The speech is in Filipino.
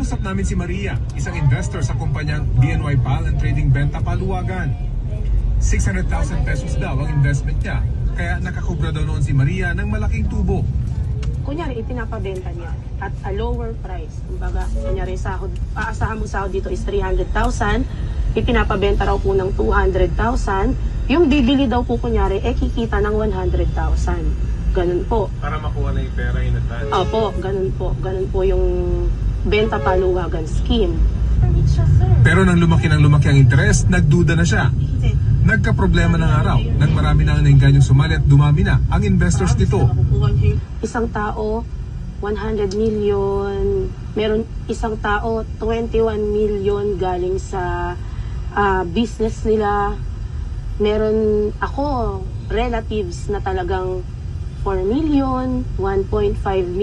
Nakausap namin si Maria, isang investor sa kumpanyang BNY Pal and Trading Benta Paluwagan. 600,000 pesos daw ang investment niya, kaya nakakubra daw noon si Maria ng malaking tubo. Kunyari, ipinapabenta niya at a lower price. Kumbaga, kunyari, aasahan mo sahod dito is 300,000, ipinapabenta raw po ng 200,000, yung bibili daw po kunyari, kikita ng 100,000. Ganun po. Para makuha na yung pera in advance. Opo, ganun po. Ganun po yung benta paluwagan scheme. Pero nang lumaki ang interest, nagduda na siya. Nagka-problema ng araw, nang marami na ang naingganyong sumali at dumami na ang investors nito. Isang tao, 100 million. Meron isang tao, 21 million galing sa business nila. Meron ako, relatives na talagang 4 million, 1.5 million.